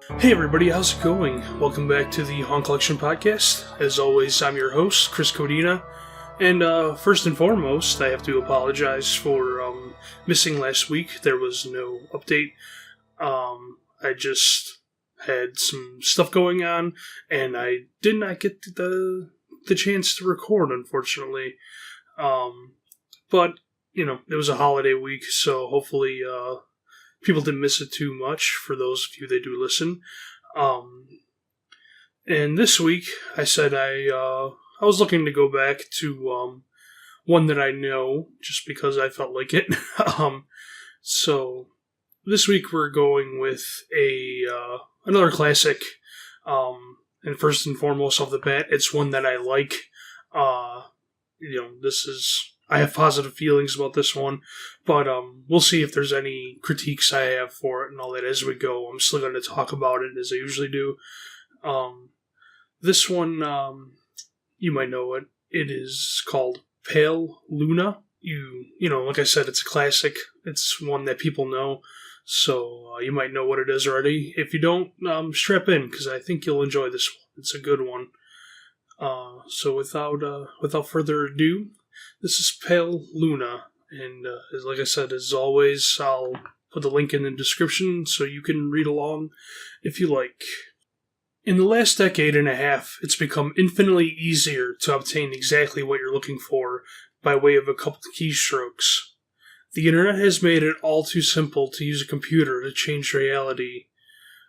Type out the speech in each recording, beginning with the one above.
Hey everybody, how's it going? Welcome back to the Haunt Collection Podcast. As always, I'm your host, Chris Codina. And first and foremost, I have to apologize for missing last week. There was no update. I just had some stuff going on, and I did not get the chance to record, unfortunately. But, it was a holiday week, so hopefully people didn't miss it too much for those of you that do listen. And this week, I said I was looking to go back to one that I know, just because I felt like it. So this week we're going with another classic. And first and foremost off the bat, it's one that I like. I have positive feelings about this one, but we'll see if there's any critiques I have for it and all that as we go. I'm still going to talk about it as I usually do. This one, you might know it. It is called Pale Luna. Like I said, it's a classic. It's one that people know, so you might know what it is already. If you don't, strap in, because I think you'll enjoy this one. It's a good one. So without further ado, this is Pale Luna, and like I said, as always, I'll put the link in the description so you can read along if you like. In the last decade and a half, it's become infinitely easier to obtain exactly what you're looking for by way of a couple of keystrokes. The internet has made it all too simple to use a computer to change reality.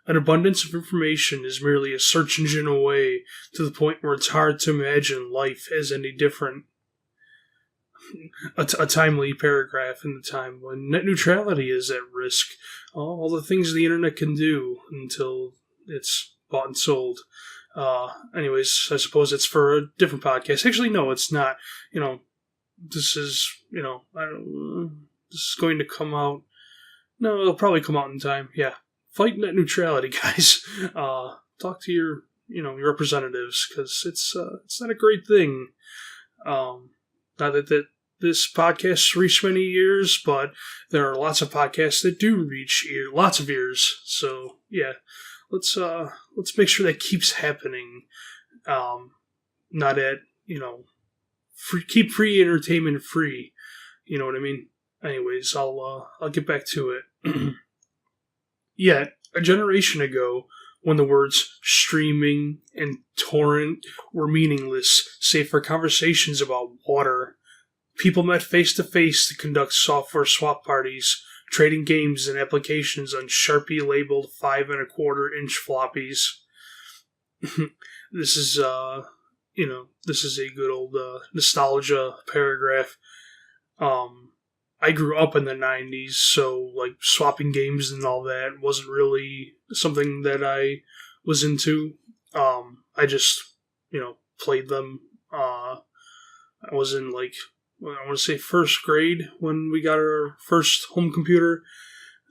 An abundance of information is merely a search engine away, to the point where it's hard to imagine life as any different. A timely paragraph in the time when net neutrality is at risk. All the things the internet can do until it's bought and sold. Anyways, I suppose it's for a different podcast. Actually, no, it's not. This is, this is going to come out. No, it'll probably come out in time. Yeah. Fight net neutrality, guys. Talk to your representatives, because it's not a great thing. Not that this podcast reached many ears, but there are lots of podcasts that do reach lots of ears. So yeah, let's make sure that keeps happening. Not at keep free entertainment free. You know what I mean? Anyways, I'll get back to it. Yet a generation ago, when the words streaming and torrent were meaningless, save for conversations about water, people met face-to-face to conduct software swap parties, trading games and applications on Sharpie-labeled 5 1/4-inch floppies. This is a good old nostalgia paragraph. I grew up in the 90s, so swapping games and all that wasn't really something that I was into. I just, played them. I was in I want to say first grade when we got our first home computer.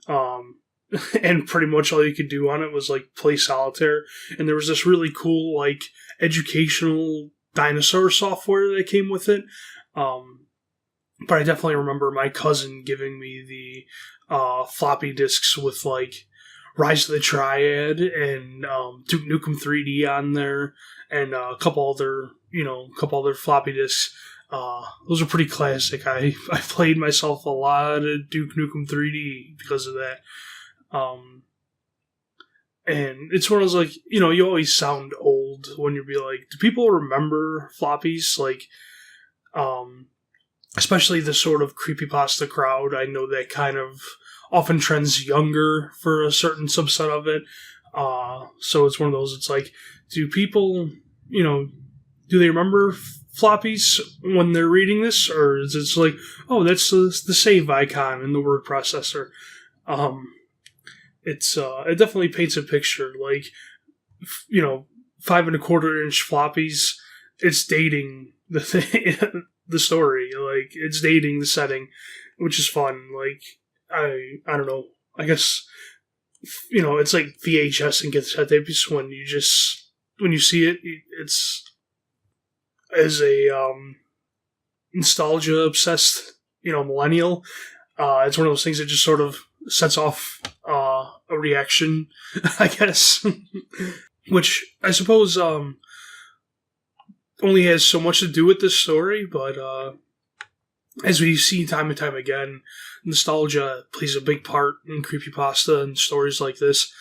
And pretty much all you could do on it was play solitaire. And there was this really cool educational dinosaur software that came with it. But I definitely remember my cousin giving me the floppy disks with Rise of the Triad and Duke Nukem 3D on there, and a couple other floppy disks. Those are pretty classic. I played myself a lot of Duke Nukem 3D because of that. And it's one of those you always sound old when you be like, do people remember floppies? Especially the sort of creepypasta crowd. I know that kind of often trends younger for a certain subset of it. So it's one of those, it's do people, do they remember floppies when they're reading this? Or is it oh, that's the save icon in the word processor? It definitely paints a picture. 5 1/4-inch floppies, it's dating the thing. The story, it's dating the setting, which is fun. I don't know, I guess, it's like VHS and cassette tapes when you see it, it's as a nostalgia obsessed millennial, it's one of those things that just sort of sets off a reaction, I guess, which I suppose only has so much to do with this story, but as we see time and time again, nostalgia plays a big part in creepypasta and stories like this.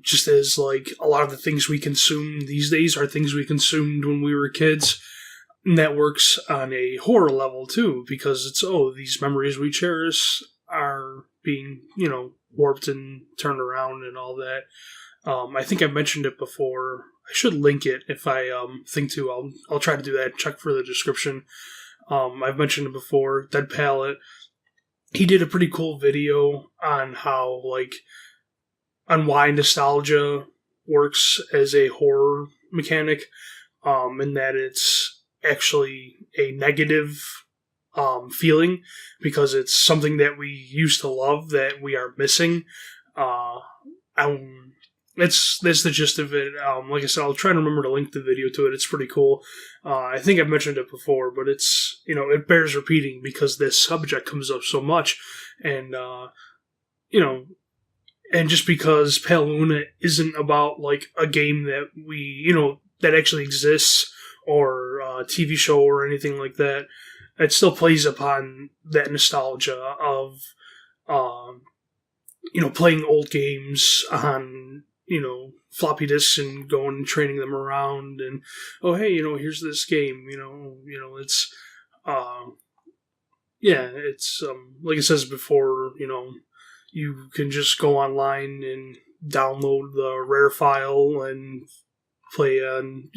Just as like a lot of the things we consume these days are things we consumed when we were kids. And that works on a horror level too, because it's, these memories we cherish are being, warped and turned around and all that. I think I mentioned it before. I should link it if I think to. I'll try to do that. Check for the description. I've mentioned it before. Dead Palette. He did a pretty cool video on how on why nostalgia works as a horror mechanic, and that it's actually a negative feeling because it's something that we used to love that we are missing. That's the gist of it. Like I said, I'll try to remember to link the video to it. It's pretty cool. I think I've mentioned it before, but it's, it bears repeating because this subject comes up so much. And, and just because Pale Luna isn't about a game that we, that actually exists or a TV show or anything like that, it still plays upon that nostalgia of, playing old games on, floppy disks and going and training them around and, here's this game, it's, it's, like it says before, you can just go online and download the rare file and play on,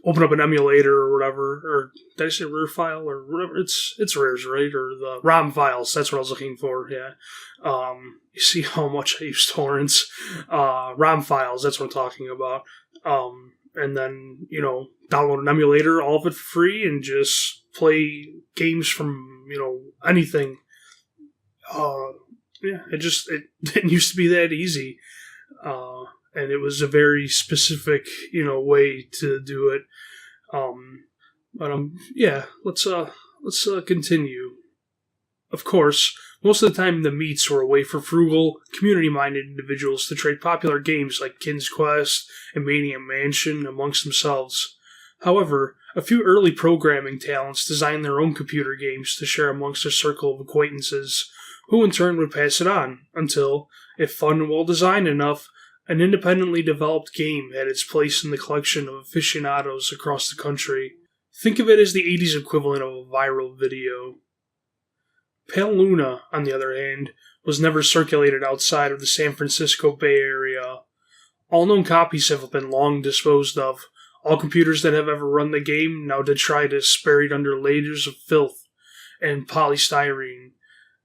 open up an emulator or whatever, or did I say rare file or whatever? It's rares, right? Or the ROM files. That's what I was looking for. Yeah. You see how much I use torrents. ROM files. That's what I'm talking about. And then download an emulator, all of it for free, and just play games from anything. It didn't used to be that easy. And it was a very specific, way to do it. Let's continue. Of course, most of the time the meets were a way for frugal, community-minded individuals to trade popular games like King's Quest and Mania Mansion amongst themselves. However, a few early programming talents designed their own computer games to share amongst their circle of acquaintances, who in turn would pass it on, until, if fun and well-designed enough, an independently developed game had its place in the collection of aficionados across the country. Think of it as the 80s equivalent of a viral video. Pale Luna, on the other hand, was never circulated outside of the San Francisco Bay Area. All known copies have been long disposed of. All computers that have ever run the game now detritus buried under layers of filth and polystyrene.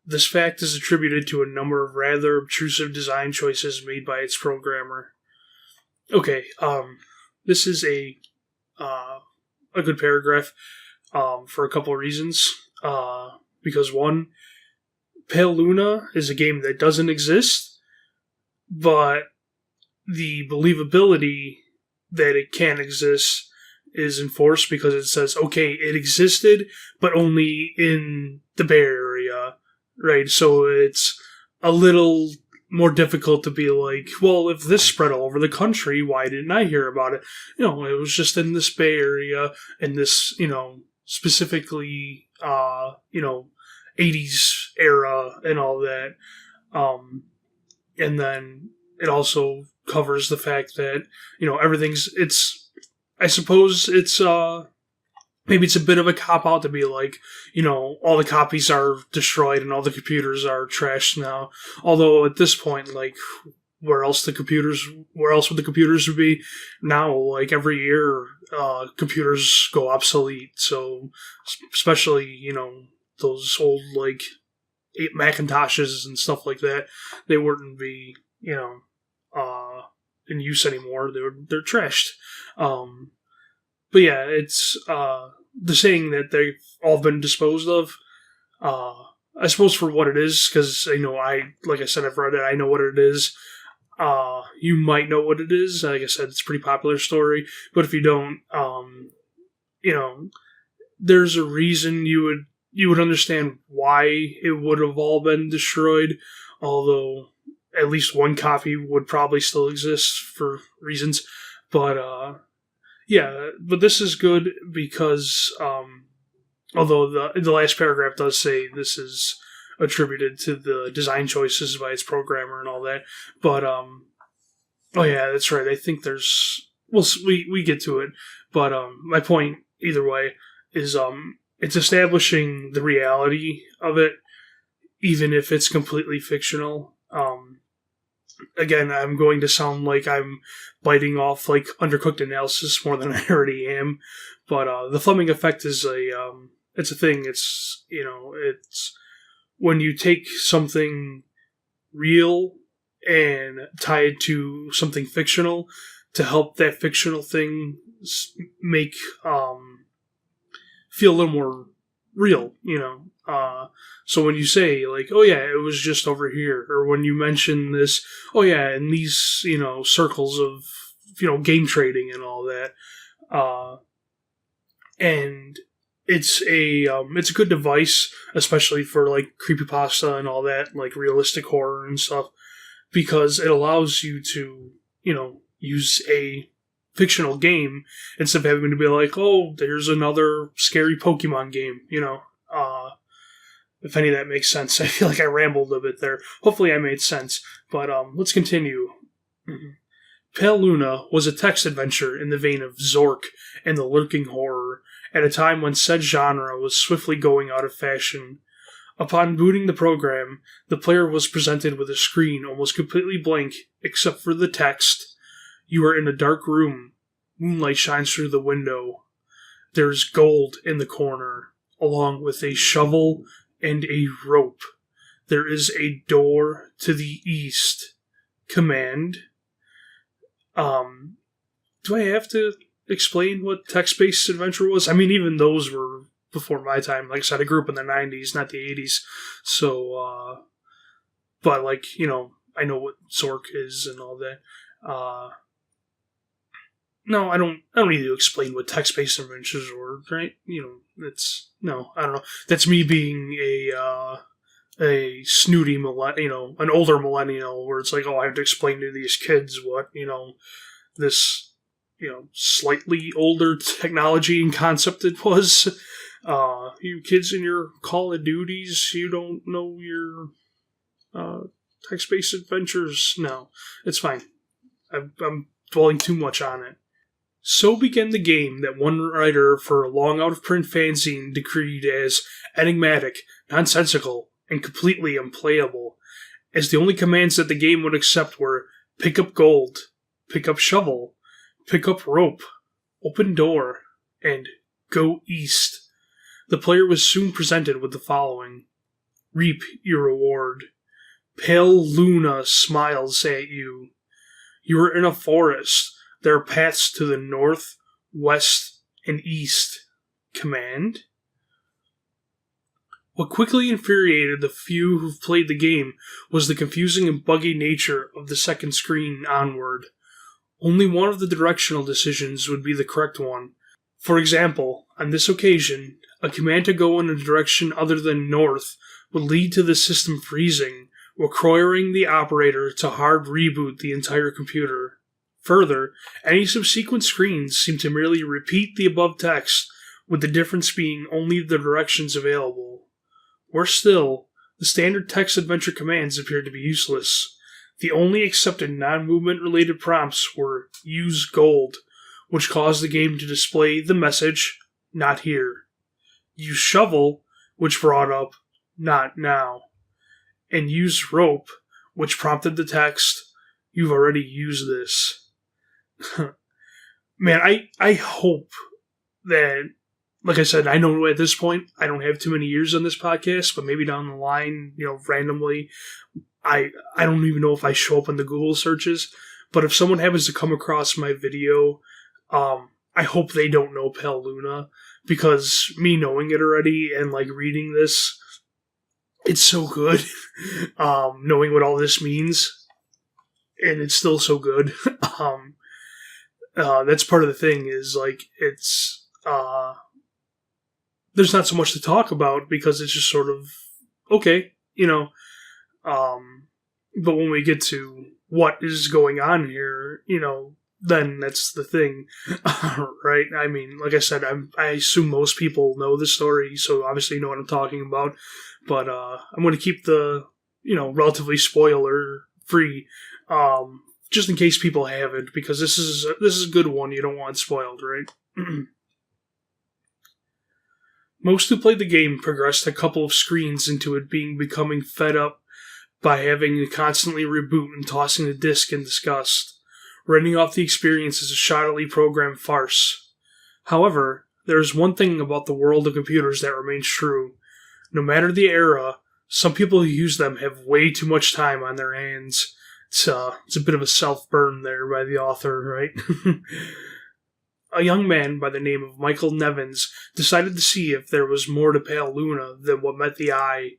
This fact is attributed to a number of rather obtrusive design choices made by its programmer. Okay, this is a good paragraph for a couple of reasons. Because one, Pale Luna is a game that doesn't exist, but the believability that it can exist is enforced because it says, okay, it existed, but only in the Bay Area. Right, so it's a little more difficult to be like, well, if this spread all over the country, why didn't I hear about it? It was just in this Bay Area, and this, specifically, 80s era and all that. And then it also covers the fact that, I suppose it's, maybe it's a bit of a cop-out to be like, all the copies are destroyed and all the computers are trashed now. Although at this point, where else would the computers be? Now, every year, computers go obsolete. So, especially, those old, Macintoshes and stuff like that, they wouldn't be, in use anymore. They're trashed. But yeah, it's the saying that they've all been disposed of. I suppose for what it is, because like I said, I've read it. I know what it is. You might know what it is. Like I said, it's a pretty popular story. But if you don't, there's a reason you would understand why it would have all been destroyed. although at least one copy would probably still exist for reasons. But yeah, but this is good because although the last paragraph does say this is attributed to the design choices by its programmer and all that, but oh yeah, that's right. I think there's we get to it, but my point either way is it's establishing the reality of it, even if it's completely fictional. Again, I'm going to sound like I'm biting off like undercooked analysis more than I already am, but the Fleming effect is it's a thing. It's it's when you take something real and tie it to something fictional to help that fictional thing make feel a little more real, So when you say, like, oh yeah, it was just over here, or when you mention this, oh yeah, in these, circles of, game trading and all that, and it's a good device, especially for, like, creepypasta and all that, like, realistic horror and stuff, because it allows you to, use a fictional game instead of having to be like, oh, there's another scary Pokemon game, if any of that makes sense. I feel like I rambled a bit there. Hopefully I made sense, but let's continue. Pale Luna was a text adventure in the vein of Zork and the Lurking Horror, at a time when said genre was swiftly going out of fashion. Upon booting the program, the player was presented with a screen almost completely blank, except for the text. You are in a dark room. Moonlight shines through the window. There's gold in the corner, along with a shovel and a rope. There is a door to the east. Command. Do I have to explain what text-based adventure was? I mean, even those were before my time. Like I said, I grew up in the 90s, not the 80s. So, but like, I know what Zork is and all that. No, I don't need to explain what text-based adventures were, right? I don't know. That's me being a snooty an older millennial, where it's like, oh, I have to explain to these kids what, this, slightly older technology and concept it was. You kids in your Call of Duties, you don't know your text-based adventures? No, it's fine. I'm dwelling too much on it. So began the game that one writer for a long out-of-print fanzine decreed as enigmatic, nonsensical, and completely unplayable, as the only commands that the game would accept were pick up gold, pick up shovel, pick up rope, open door, and go east. The player was soon presented with the following. Reap your reward. Pale Luna smiles at you. You are in a forest. There are paths to the north, west, and east. Command? What quickly infuriated the few who've played the game was the confusing and buggy nature of the second screen onward. Only one of the directional decisions would be the correct one. For example, on this occasion, a command to go in a direction other than north would lead to the system freezing, requiring the operator to hard reboot the entire computer. Further, any subsequent screens seem to merely repeat the above text, with the difference being only the directions available. Worse still, the standard text adventure commands appeared to be useless. The only accepted non-movement related prompts were use gold, which caused the game to display the message, not here. Use shovel, which brought up, not now. And use rope, which prompted the text, you've already used this. Man, I hope that, like I said, I know at this point I don't have too many years on this podcast, but maybe down the line, randomly, I don't even know if I show up in the Google searches, but if someone happens to come across my video, I hope they don't know Pale Luna, because me knowing it already and like reading this, it's so good. Knowing what all this means, and it's still so good. That's part of the thing, is like it's there's not so much to talk about because it's just sort of okay, But when we get to what is going on here, then that's the thing, right? I mean, like I said, I assume most people know the story, so obviously you know what I'm talking about. But I'm going to keep the, relatively spoiler free, just in case people haven't, because this is a good one. You don't want spoiled, right? Most who played the game progressed a couple of screens into it becoming fed up by having to constantly reboot and tossing the disc in disgust, writing off the experience as a shoddily programmed farce. However, there is one thing about the world of computers that remains true. No matter the era, some people who use them have way too much time on their hands. It's a bit of a self-burn there by the author, right? A young man by the name of Michael Nevins decided to see if there was more to Pale Luna than what met the eye.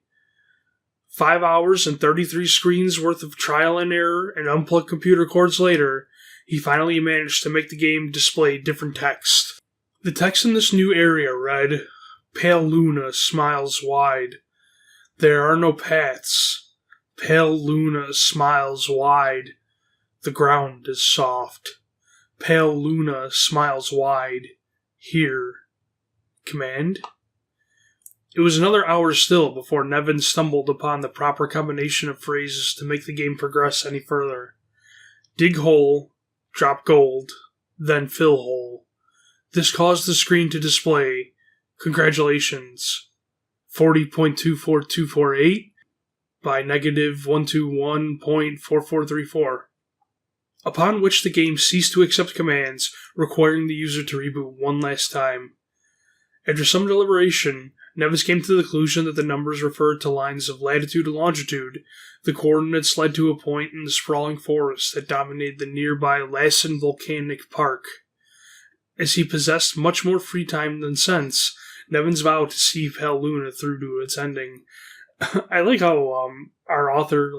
5 hours and 33 screens worth of trial and error and unplugged computer cords later, he finally managed to make the game display different text. The text in this new area read, "Pale Luna smiles wide. There are no paths. Pale Luna smiles wide. The ground is soft. Pale Luna smiles wide. Here. Command?" It was another hour still before Nevin stumbled upon the proper combination of phrases to make the game progress any further. Dig hole, drop gold, then fill hole. This caused the screen to display, "Congratulations, 40.24248 by negative 121.4434. Upon which the game ceased to accept commands, requiring the user to reboot one last time. After some deliberation, Nevis came to the conclusion that the numbers referred to lines of latitude and longitude. The coordinates led to a point in the sprawling forest that dominated the nearby Lassen Volcanic Park. As he possessed much more free time than sense, Nevins vowed to see Pale Luna through to its ending. I like how our author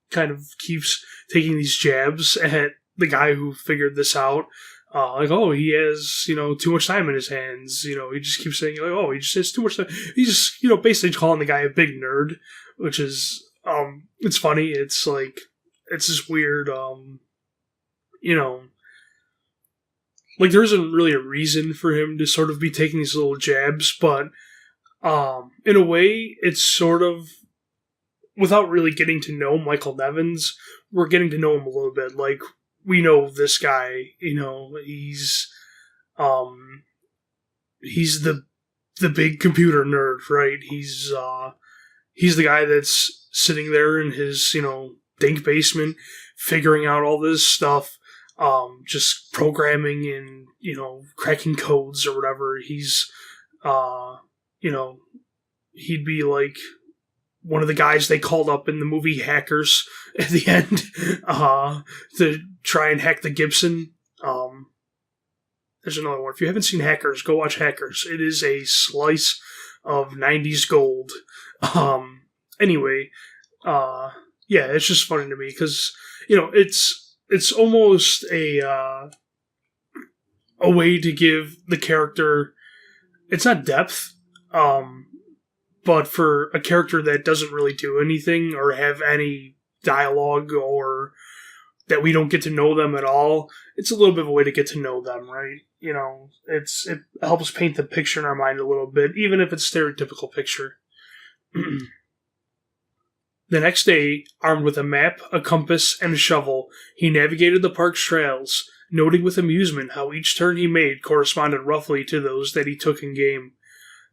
kind of keeps taking these jabs at the guy who figured this out. He has, too much time in his hands. He just keeps saying, he just has too much time. He's just, basically calling the guy a big nerd, which is, it's funny. It's it's this weird, there isn't really a reason for him to sort of be taking these little jabs, but, in a way, it's sort of, without really getting to know Michael Nevins, we're getting to know him a little bit. We know this guy, he's the big computer nerd, right? He's the guy that's sitting there in his, dank basement, figuring out all this stuff, just programming and, cracking codes or whatever. He's, he'd be one of the guys they called up in the movie Hackers at the end to try and hack the Gibson. There's another one. If you haven't seen Hackers, go watch Hackers. It is a slice of 90s gold. Anyway, it's just funny to me because, it's almost a way to give the character, it's not depth, but for a character that doesn't really do anything or have any dialogue or that we don't get to know them at all, it's a little bit of a way to get to know them, right? It helps paint the picture in our mind a little bit, even if it's a stereotypical picture. The next day, armed with a map, a compass, and a shovel, he navigated the park's trails, noting with amusement how each turn he made corresponded roughly to those that he took in game.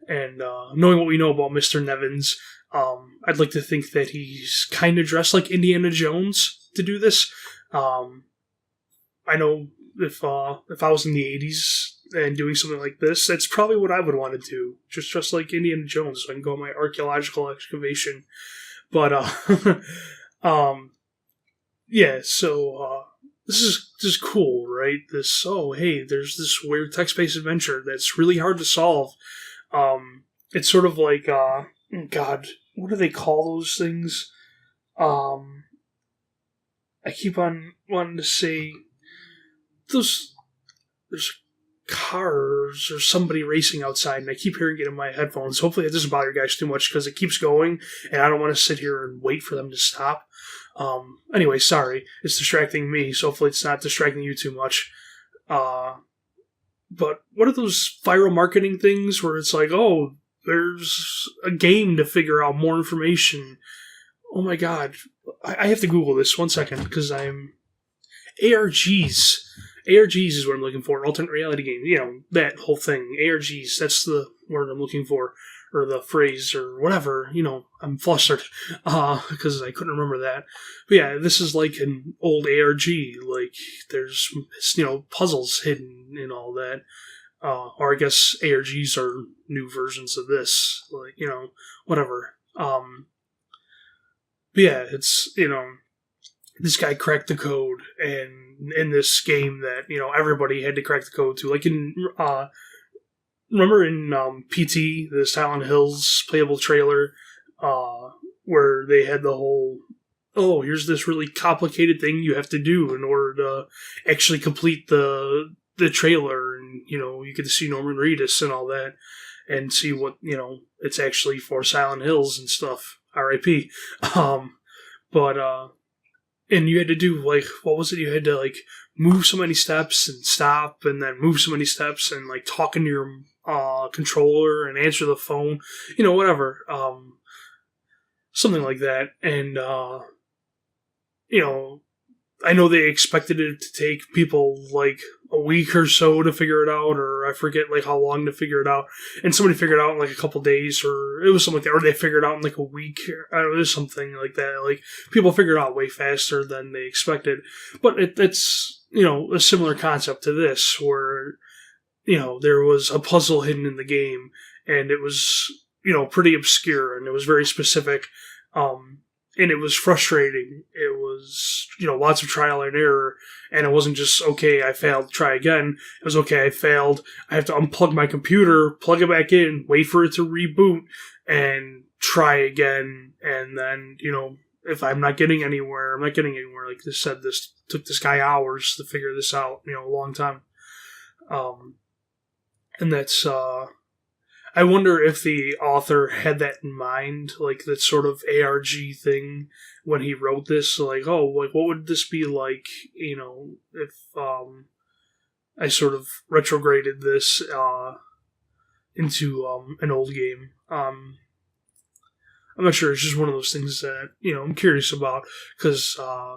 And knowing what we know about Mr. Nevins, I'd like to think that he's kind of dressed like Indiana Jones to do this. I know if I was in the 80s and doing something like this, that's probably what I would want to do. Just dress like Indiana Jones so I can go on my archaeological excavation. But, this is cool, right? There's this weird text-based adventure that's really hard to solve. It's sort of like, God, what do they call those things? I keep on wanting to say there's cars or somebody racing outside, and I keep hearing it in my headphones. Hopefully it doesn't bother you guys too much, because it keeps going, and I don't want to sit here and wait for them to stop. Anyway, sorry. It's distracting me, so hopefully it's not distracting you too much. But what are those viral marketing things where it's like, oh, there's a game to figure out more information? Oh my god. I have to Google this 1 second, because I'm... ARGs. ARGs is what I'm looking for. Alternate reality game. You know, that whole thing. ARGs. That's the word I'm looking for. Or the phrase, or whatever. You know, I'm flustered. Because I couldn't remember that. But yeah, this is like an old ARG. Like, there's, you know, puzzles hidden and all that. Or I guess ARGs are new versions of this. Like, you know, whatever. But yeah, it's, you know, this guy cracked the code, and in this game that, you know, everybody had to crack the code to. Like in, remember in PT, the Silent Hills playable trailer, where they had the whole, oh, here's this really complicated thing you have to do in order to actually complete the trailer, and, you know, you get to see Norman Reedus and all that, and see what, you know, it's actually for Silent Hills and stuff. R.I.P. And you had to do, like, what was it? You had to, like, move so many steps and stop, and then move so many steps, and, like, talk into your controller and answer the phone. You know, whatever. Something like that. And, you know, I know they expected it to take people, like, a week or so to figure it out, or I forget, like, how long to figure it out. And somebody figured it out in, like, a couple days, or it was something like that. Or they figured it out in, like, a week. I don't know, it was something like that. Like, people figured it out way faster than they expected. But it's, you know, a similar concept to this, where, you know, there was a puzzle hidden in the game, and it was, you know, pretty obscure, and it was very specific. And it was frustrating. It was, you know, lots of trial and error. And it wasn't just, okay, I failed, try again. It was, okay, I failed. I have to unplug my computer, plug it back in, wait for it to reboot, and try again. And then, you know, if I'm not getting anywhere, I'm not getting anywhere. Like I said, this took this guy hours to figure this out, you know, a long time. And that's, I wonder if the author had that in mind, like that sort of ARG thing when he wrote this. Like, oh, like what would this be like, you know, if I sort of retrograded this into an old game. I'm not sure. It's just one of those things that, you know, I'm curious about, because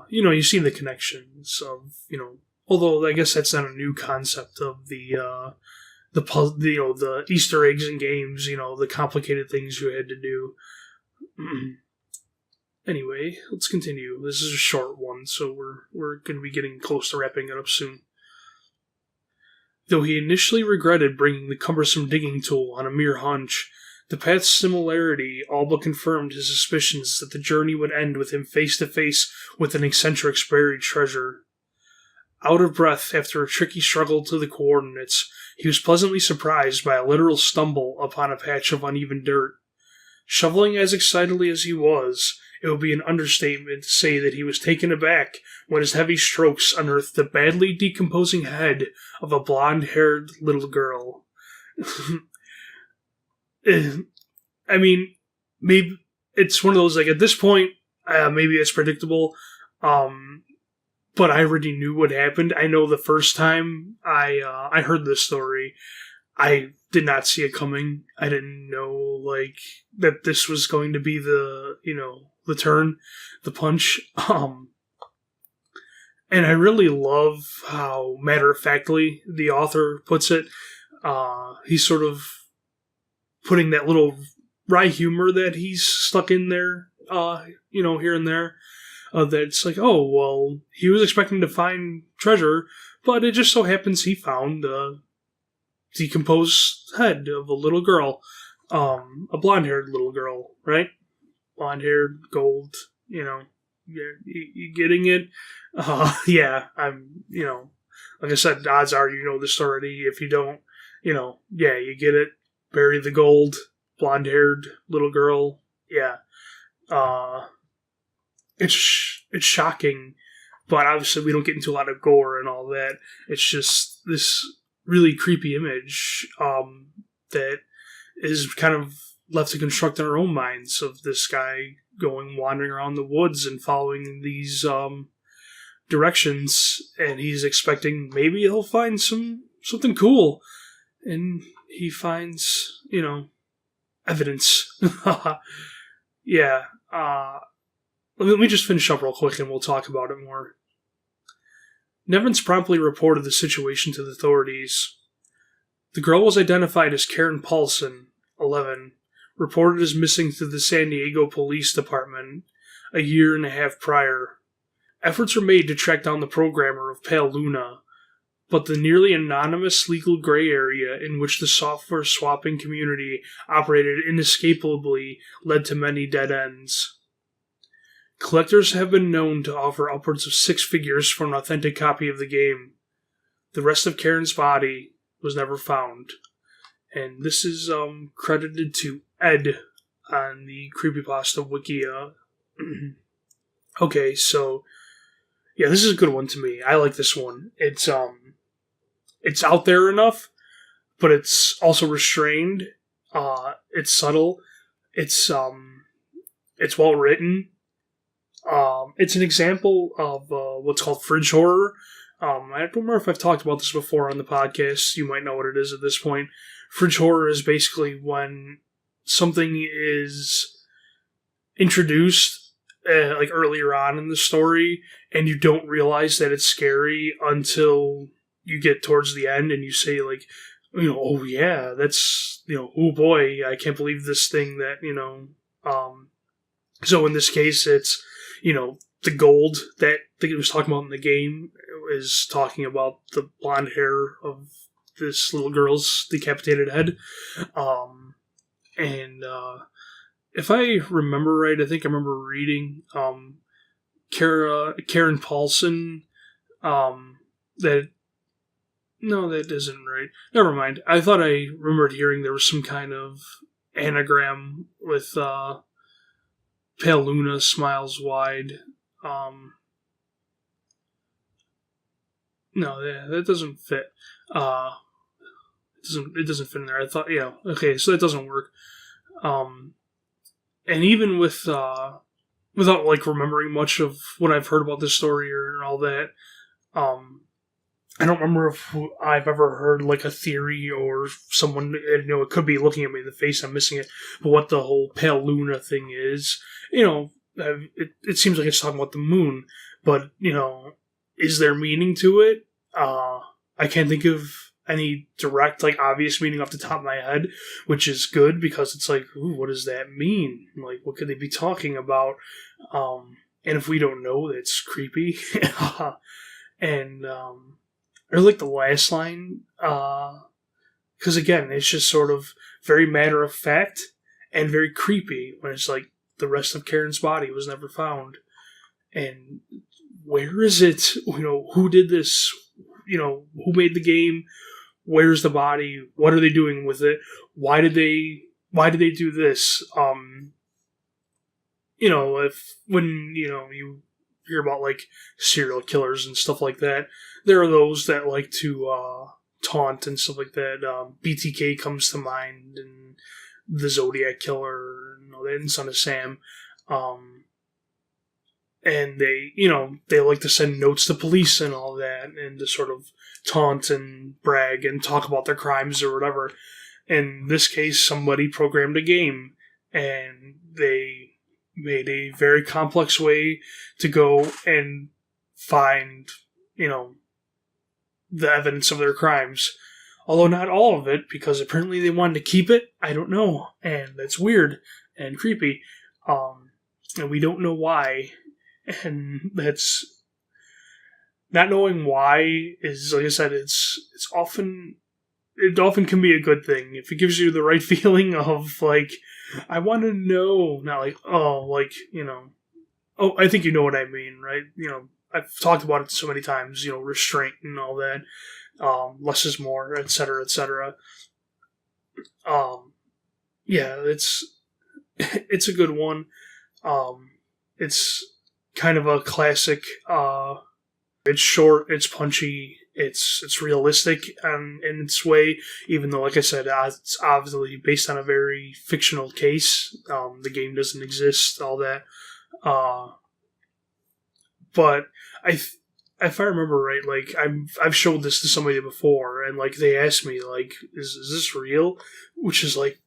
you know, you see the connections of, you know, although I guess that's not a new concept of the you know, the Easter eggs in games, you know, the complicated things you had to do. Anyway, let's continue. This is a short one, so we're going to be getting close to wrapping it up soon. Though he initially regretted bringing the cumbersome digging tool on a mere hunch, the path's similarity all but confirmed his suspicions that the journey would end with him face to face with an eccentric's buried treasure. Out of breath after a tricky struggle to the coordinates, he was pleasantly surprised by a literal stumble upon a patch of uneven dirt. Shoveling as excitedly as he was, it would be an understatement to say that he was taken aback when his heavy strokes unearthed the badly decomposing head of a blonde-haired little girl. I mean, maybe it's one of those, like, at this point, maybe it's predictable, but I already knew what happened. I know the first time I heard this story, I did not see it coming. I didn't know, like, that this was going to be the, you know, the turn, the punch. And I really love how matter-of-factly the author puts it. He's sort of putting that little wry humor that he's stuck in there, you know, here and there. That's like, oh, well, he was expecting to find treasure, but it just so happens he found a decomposed head of a little girl, a blonde-haired little girl, right? Blonde-haired, gold, you know, you getting it? Yeah, I'm, you know, like I said, odds are you know this already. If you don't, you know, yeah, you get it. Bury the gold, blonde-haired little girl, yeah. It's shocking, but obviously we don't get into a lot of gore and all that. It's just this really creepy image that is kind of left to construct in our own minds of this guy wandering around the woods and following these directions, and he's expecting maybe he'll find something cool, and he finds, evidence. Yeah. Let me just finish up real quick and we'll talk about it more. Nevins promptly reported the situation to the authorities. The girl was identified as Karen Paulson, 11, reported as missing to the San Diego Police Department a year and a half prior. Efforts were made to track down the programmer of Pale Luna, but the nearly anonymous legal gray area in which the software swapping community operated inescapably led to many dead ends. Collectors have been known to offer upwards of 6 figures for an authentic copy of the game. The rest of Karen's body was never found. And this is credited to Ed on the creepypasta wiki. Okay, so yeah, this is a good one to me. I like this one. It's out there enough, but it's also restrained. It's subtle. It's well written. It's an example of what's called fridge horror. I don't remember if I've talked about this before on the podcast. You might know what it is at this point. Fridge horror is basically when something is introduced like earlier on in the story, and you don't realize that it's scary until you get towards the end, and you say like, oh yeah, that's oh boy, I can't believe this thing that So in this case, it's the gold that it was talking about in the game is talking about the blonde hair of this little girl's decapitated head. If I remember right, I think I remember reading Karen Paulson. That isn't right. Never mind. I thought I remembered hearing there was some kind of anagram with Pale Luna smiles wide. No, that doesn't fit. It doesn't fit in there. I thought, okay, so that doesn't work. And even with without like remembering much of what I've heard about this story or all that, I don't remember if I've ever heard like a theory or someone, it could be looking at me in the face, I'm missing it, but what the whole Pale Luna thing is, it seems like it's talking about the moon, but, is there meaning to it? I can't think of any direct, like, obvious meaning off the top of my head, which is good because it's like, ooh, what does that mean? Like, what could they be talking about? And if we don't know, that's creepy. And, or like the last line, because again, it's just sort of very matter of fact and very creepy when it's like the rest of Karen's body was never found. And where is it? Who did this? Who made the game? Where's the body? What are they doing with it? Why did they do this? If when you hear about like serial killers and stuff like that, there are those that like to taunt and stuff like that. BTK comes to mind, and the Zodiac Killer, and Son of Sam. And they like to send notes to police and all that, and to sort of taunt and brag and talk about their crimes or whatever. In this case, somebody programmed a game, and they made a very complex way to go and find, the evidence of their crimes. Although not all of it, because apparently they wanted to keep it. I don't know. And that's weird and creepy. And we don't know why. And that's... Not knowing why is, like I said, it often can be a good thing. If it gives you the right feeling of, like, I want to know. Not like, oh, like, oh, I think you know what I mean, right? I've talked about it so many times, restraint and all that. Less is more, etc., etc. Yeah, it's a good one. It's kind of a classic. It's short, it's punchy, It's realistic in its way, even though, like I said, it's obviously based on a very fictional case. The game doesn't exist, all that. But if I remember right, like I've showed this to somebody before, and like they asked me, like, is this real? Which is like,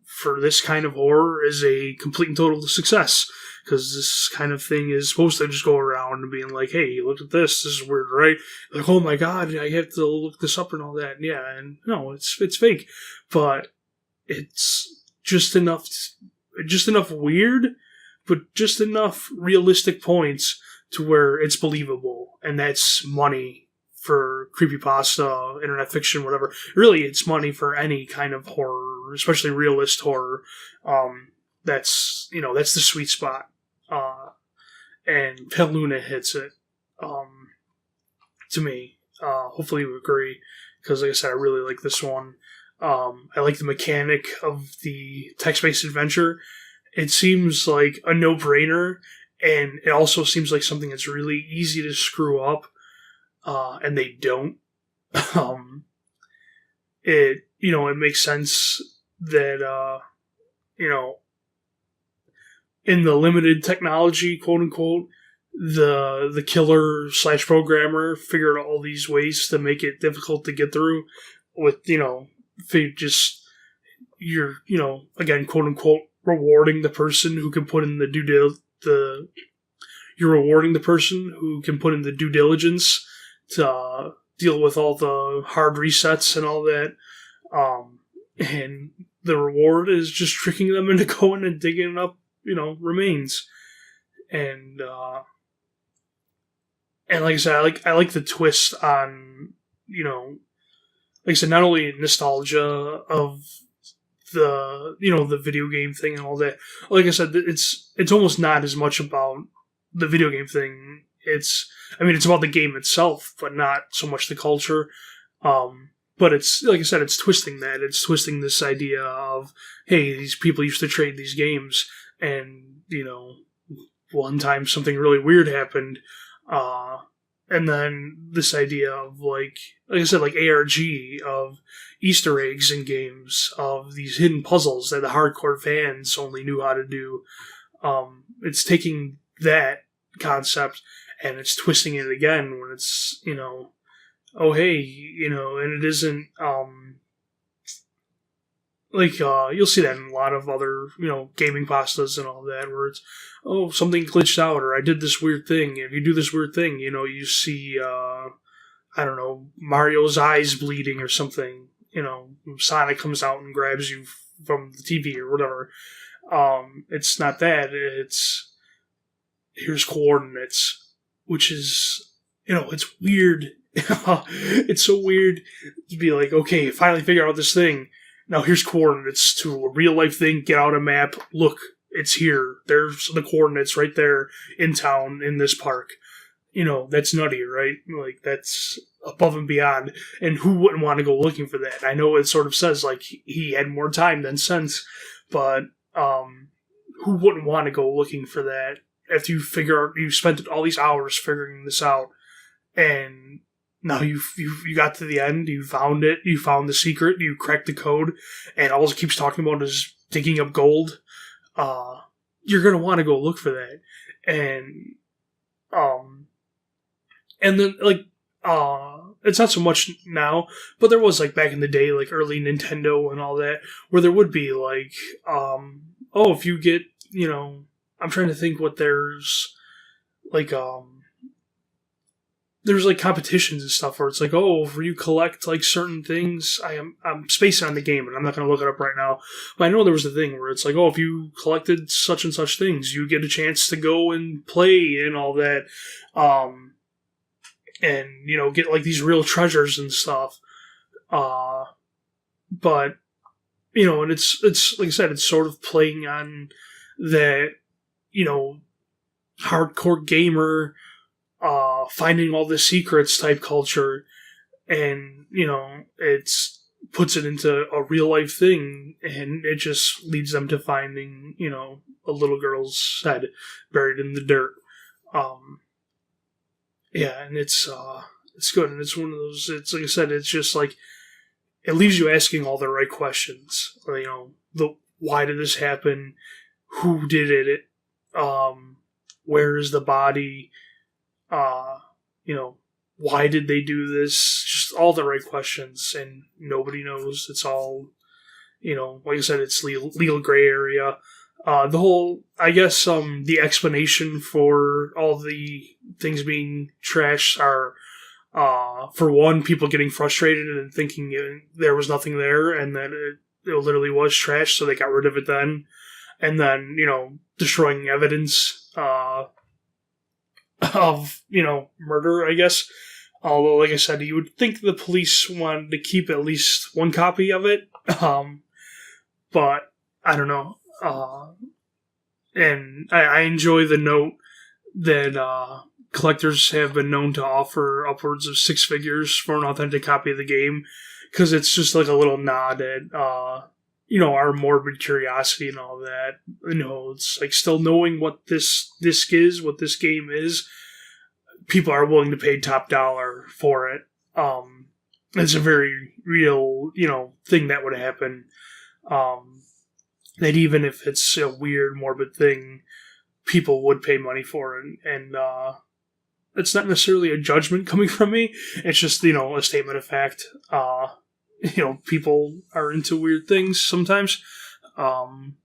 for this kind of horror, is a complete and total success, because this kind of thing is supposed to just go around and being like, hey, look at this. This is weird, right? Like, oh my god, I have to look this up and all that. And yeah, and no, it's fake, but it's just enough weird, but just enough realistic points to where it's believable, and that's money for creepypasta, internet fiction, whatever. Really, it's money for any kind of horror, especially realist horror. That's the sweet spot, and Pale Luna hits it. To me, hopefully you agree, because like I said, I really like this one. I like the mechanic of the text-based adventure. It seems like a no-brainer, and it also seems like something that's really easy to screw up, and they don't. It makes sense that, in the limited technology, quote unquote, the killer / programmer figured out all these ways to make it difficult to get through with, you're, again, quote unquote, rewarding the person who can put in you're rewarding the person who can put in the due diligence to deal with all the hard resets and all that. And the reward is just tricking them into going and digging up, remains. And like I said, I like the twist on, like I said, not only nostalgia of the video game thing and all that. Like I said, it's almost not as much about the video game thing. It's about the game itself, but not so much the culture. But it's, like I said, it's twisting that. It's twisting this idea of, hey, these people used to trade these games, and, one time something really weird happened, and then this idea of, like I said, like ARG, of Easter eggs in games, of these hidden puzzles that the hardcore fans only knew how to do. It's taking that concept and it's twisting it again when it's, oh hey, and it isn't, you'll see that in a lot of other, gaming pastas and all that, where it's, oh, something glitched out, or I did this weird thing. If you do this weird thing, you see, I don't know, Mario's eyes bleeding or something. Sonic comes out and grabs you from the TV or whatever. It's not that. It's, here's coordinates, which is, it's weird. It's so weird to be like, okay, finally figure out this thing. Now here's coordinates to a real life thing. Get out a map. Look, it's here. There's the coordinates right there in town in this park. That's nutty, right? Like, that's above and beyond. And who wouldn't want to go looking for that? I know it sort of says like he had more time than sense, but who wouldn't want to go looking for that after you spent all these hours figuring this out, and now you got to the end, you found it, you found the secret, you cracked the code, and all it keeps talking about is digging up gold. You're gonna want to go look for that, and then it's not so much now, but there was like back in the day, like early Nintendo and all that, where there would be like, if you get, I'm trying to think what there's like, there's like competitions and stuff where it's like, oh, if you collect like certain things, I'm spacing on the game and I'm not going to look it up right now, but I know there was a thing where it's like, oh, if you collected such and such things, you get a chance to go and play and all that, and get like these real treasures and stuff, but and it's like I said, it's sort of playing on that, hardcore gamer, finding all the secrets type culture, and it's puts it into a real life thing, and it just leads them to finding a little girl's head buried in the dirt. And it's It's good, and it's one of those. It's like I said. It's just like it leaves you asking all the right questions. You know, the why did this happen? Who did it? Where is the body? You know, why did they do this? Just all the right questions, and nobody knows. It's all, you know, like I said, it's legal gray area. The whole, I guess, the explanation for all the things being trashed are, for one, people getting frustrated and thinking there was nothing there, and that it literally was trash, so they got rid of it then. And then, you know, destroying evidence, of, you know, murder, I guess. Although, like I said, you would think the police wanted to keep at least one copy of it. But I don't know. And I enjoy the note that collectors have been known to offer upwards of 6 figures for an authentic copy of the game, because it's just like a little nod at, you know, our morbid curiosity and all that. You know, it's like still knowing what this disc is, what this game is. People are willing to pay top dollar for it. It's a very real, you know, thing that would happen. That even if it's a weird, morbid thing, people would pay money for it. And it's not necessarily a judgment coming from me. It's just, you know, a statement of fact. You know, people are into weird things sometimes. If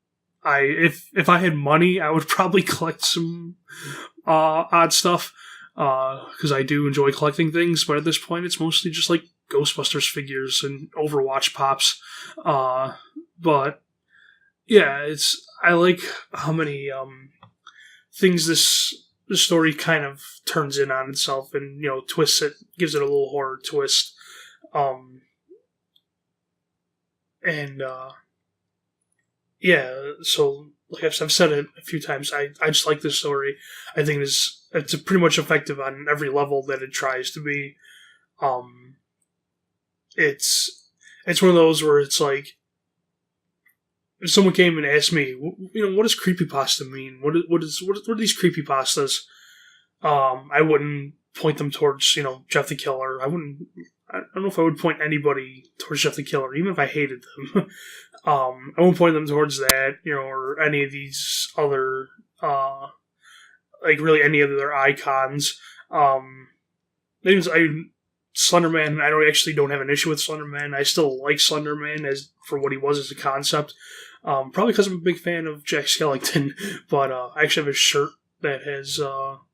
I had money, I would probably collect some odd stuff, because I do enjoy collecting things. But at this point, it's mostly just like Ghostbusters figures and Overwatch pops. But yeah, I like how many things this story kind of turns in on itself, and, you know, twists it, gives it a little horror twist. Yeah, so like I've said it a few times, I just like this story. I think it's pretty much effective on every level that it tries to be. It's one of those where it's like, if someone came and asked me, you know, what does creepypasta mean? What are these creepypastas? I wouldn't point them towards, you know, Jeff the Killer. I don't know if I would point anybody towards Jeff the Killer, even if I hated them. I won't point them towards that, you know, or any of these other, like really any of their icons. Slenderman, I don't have an issue with Slenderman. I still like Slenderman as for what he was as a concept. Probably because I'm a big fan of Jack Skellington, but I actually have a shirt that has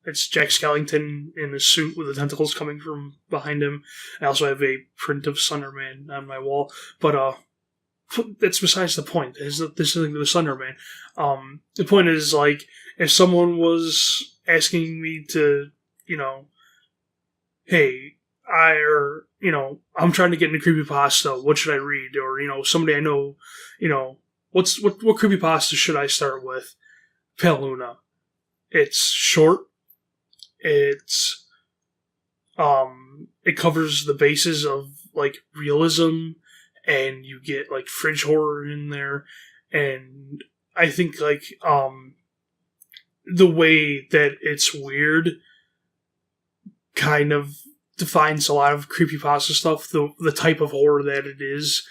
it's Jack Skellington in a suit with the tentacles coming from behind him. I also have a print of Slenderman on my wall, but that's besides the point. This isn't the Slenderman. The point is, like, if someone was asking me to, you know, hey, I'm trying to get into creepypasta, what should I read? Or, you know, somebody I know, you know, what creepypasta should I start with? Pale Luna. It's short. It covers the bases of, like, realism, and you get, like, fridge horror in there, and I think, like, the way that it's weird kind of defines a lot of creepypasta stuff, the type of horror that it is.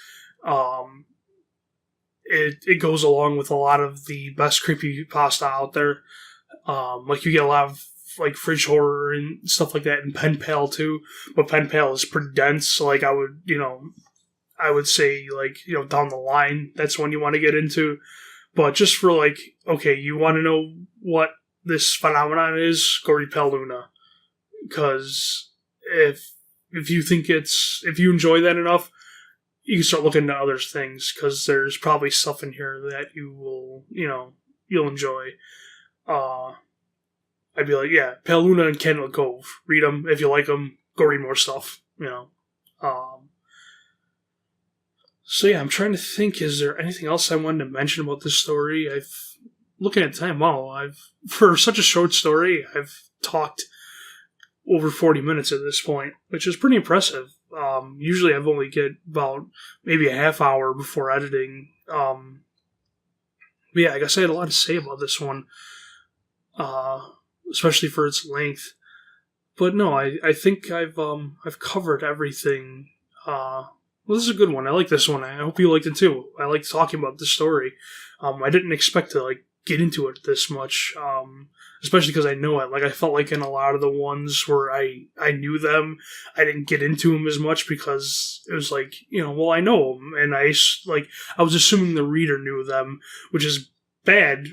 It goes along with a lot of the best creepypasta out there. Like, you get a lot of, like, fridge horror and stuff like that, and Pen Pal too, but Pen Pal is pretty dense, so, like, I would say, like, you know, down the line, that's when you want to get into. But just for, like, okay, you want to know what this phenomenon is, go read Pale Luna. Because if you enjoy that enough, you can start looking into other things, because there's probably stuff in here that you will, you know, you'll enjoy. I'd be like, yeah, Pale Luna and Candle Cove. Read them. If you like them, go read more stuff, you know. So yeah, I'm trying to think, is there anything else I wanted to mention about this story? Looking at time, wow, for such a short story, I've talked over 40 minutes at this point, which is pretty impressive. Usually I've only get about maybe a half hour before editing. But yeah, I guess I had a lot to say about this one, especially for its length. But no, I think I've covered everything. Well, this is a good one. I like this one. I hope you liked it too. I like talking about this story. I didn't expect to get into it this much, especially because I know it. I felt like in a lot of the ones where I knew them, I didn't get into them as much because it was well, I know them, and I was assuming the reader knew them, which is bad,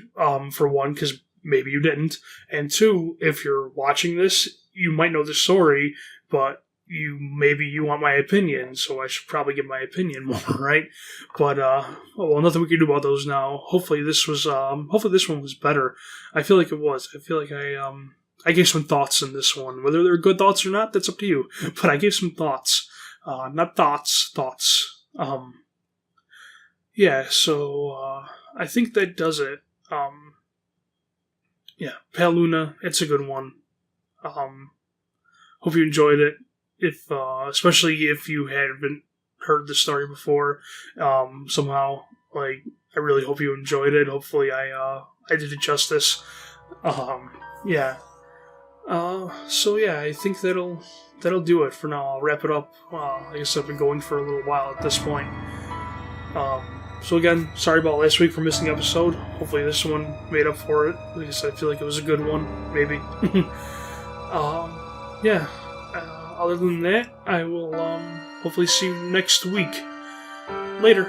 for one, because maybe you didn't, and two, if you're watching this, you might know the story, but maybe you want my opinion, so I should probably give my opinion more, right? But nothing we can do about those now. Hopefully this one was better. I feel like it was. I feel like I gave some thoughts in this one. Whether they're good thoughts or not, that's up to you. But I gave some thoughts. Not thoughts. Yeah, so I think that does it. Yeah, Pale Luna, it's a good one. Hope you enjoyed it. If especially if you haven't heard the story before, somehow, I really hope you enjoyed it. Hopefully I did it justice. Yeah. So yeah, I think that'll do it for now. I'll wrap it up. I guess I've been going for a little while at this point. So again, sorry about last week for missing the episode. Hopefully this one made up for it. At least I feel like it was a good one, maybe. Yeah. Other than that, I will hopefully see you next week. Later.